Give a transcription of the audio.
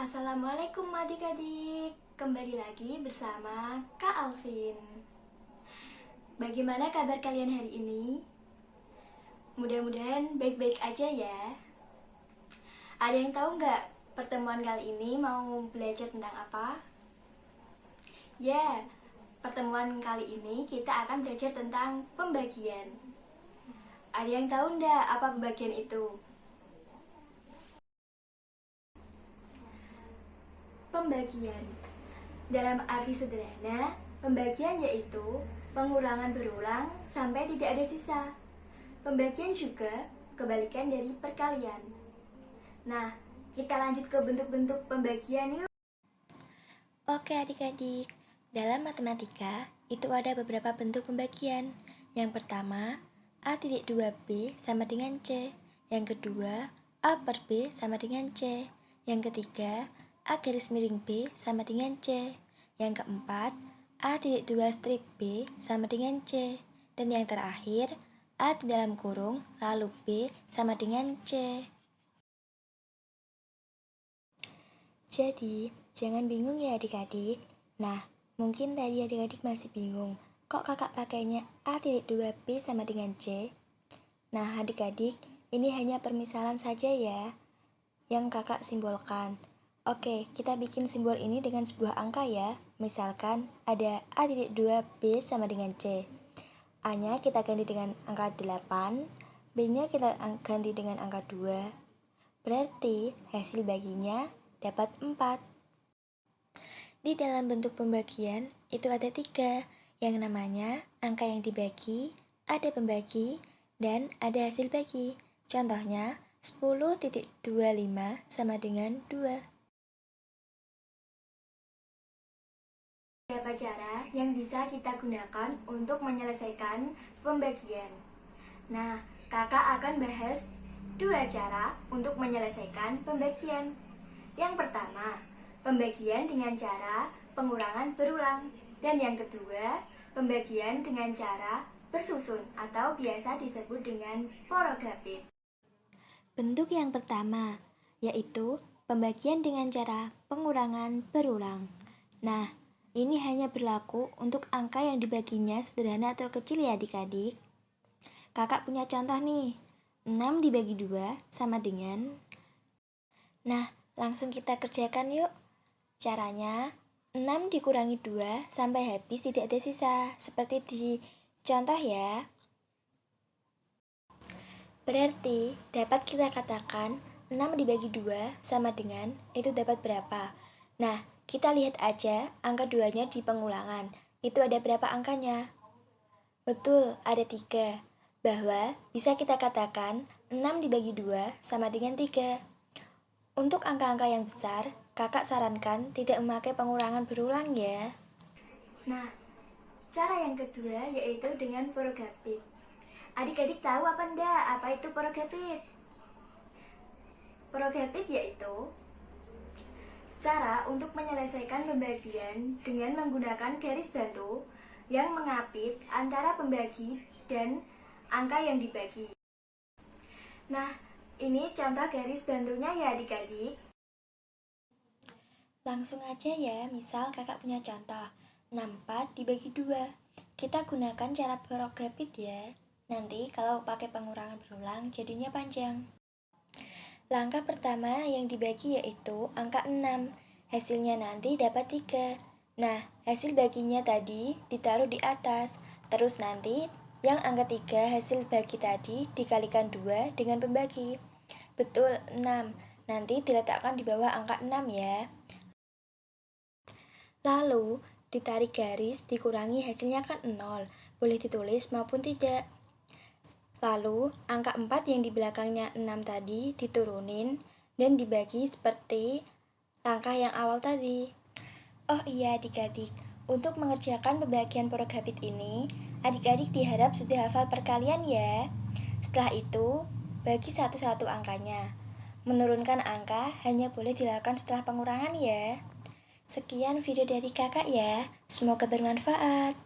Assalamualaikum adik-adik, kembali lagi bersama Kak Alvin. Bagaimana kabar kalian hari ini? Mudah-mudahan baik-baik aja ya. Ada yang tahu nggak pertemuan kali ini mau belajar tentang apa? Ya, pertemuan kali ini kita akan belajar tentang pembagian. Ada yang tahu nggak apa pembagian itu? Pembagian dalam arti sederhana, pembagian yaitu pengurangan berulang sampai tidak ada sisa. Pembagian juga kebalikan dari perkalian. Nah, kita lanjut ke bentuk-bentuk pembagian yuk. Oke adik-adik, dalam matematika itu ada beberapa bentuk pembagian. Yang pertama, A.2B sama dengan C. Yang kedua, A per B sama dengan C. Yang ketiga, A garis miring B sama dengan C. Yang keempat, A.2 strip B sama dengan C. Dan yang terakhir, A di dalam kurung lalu B sama dengan C. Jadi, jangan bingung ya adik-adik. Nah, mungkin tadi adik-adik masih bingung, kok kakak pakainya A.2B sama dengan C? Nah, adik-adik, ini hanya permisalan saja ya, yang kakak simbolkan. Oke, kita bikin simbol ini dengan sebuah angka ya. Misalkan ada A.2B sama dengan C. A-nya kita ganti dengan angka 8, B-nya kita ganti dengan angka 2. Berarti hasil baginya dapat 4. Di dalam bentuk pembagian itu ada 3, yang namanya angka yang dibagi, ada pembagi, dan ada hasil bagi. Contohnya 10.25 sama dengan 2. Beberapa cara yang bisa kita gunakan untuk menyelesaikan pembagian. Nah, kakak akan bahas 2 cara untuk menyelesaikan pembagian. Yang pertama, pembagian dengan cara pengurangan berulang. Dan yang kedua, pembagian dengan cara bersusun atau biasa disebut dengan porogapit. Bentuk yang pertama, yaitu pembagian dengan cara pengurangan berulang. Nah, ini hanya berlaku untuk angka yang dibaginya sederhana atau kecil ya adik-adik. Kakak punya contoh nih, 6 dibagi 2 sama dengan. Nah, langsung kita kerjakan yuk. Caranya, 6 dikurangi 2 sampai habis tidak ada sisa, seperti di contoh ya. Berarti dapat kita katakan 6 dibagi 2 sama dengan itu dapat berapa? Nah, kita lihat aja angka 2-nya di pengulangan. Itu ada berapa angkanya? Betul, ada 3. Bahwa bisa kita katakan 6 dibagi 2 sama dengan 3. Untuk angka-angka yang besar, kakak sarankan tidak memakai pengurangan berulang ya. Nah, cara yang kedua yaitu dengan porogapit. Adik-adik tahu apa enggak apa itu porogapit? Porogapit yaitu cara untuk menyelesaikan pembagian dengan menggunakan garis bantu yang mengapit antara pembagi dan angka yang dibagi. Nah, ini contoh garis bantunya ya adik-adik. Langsung aja ya, misal kakak punya contoh 64 dibagi 2. Kita gunakan cara porogapit ya. Nanti kalau pakai pengurangan berulang jadinya panjang. Langkah pertama yang dibagi yaitu angka 6. Hasilnya nanti dapat 3. Nah, hasil baginya tadi ditaruh di atas. Terus nanti yang angka 3 hasil bagi tadi dikalikan 2 dengan pembagi. Betul, 6. Nanti diletakkan di bawah angka 6 ya. Lalu, ditarik garis dikurangi hasilnya kan 0. Boleh ditulis maupun tidak. Lalu, angka 4 yang di belakangnya 6 tadi diturunin dan dibagi seperti langkah yang awal tadi. Oh iya adik-adik, untuk mengerjakan pembagian porogapit ini, adik-adik diharap sudah hafal perkalian ya. Setelah itu, bagi satu-satu angkanya. Menurunkan angka hanya boleh dilakukan setelah pengurangan ya. Sekian video dari kakak ya, semoga bermanfaat.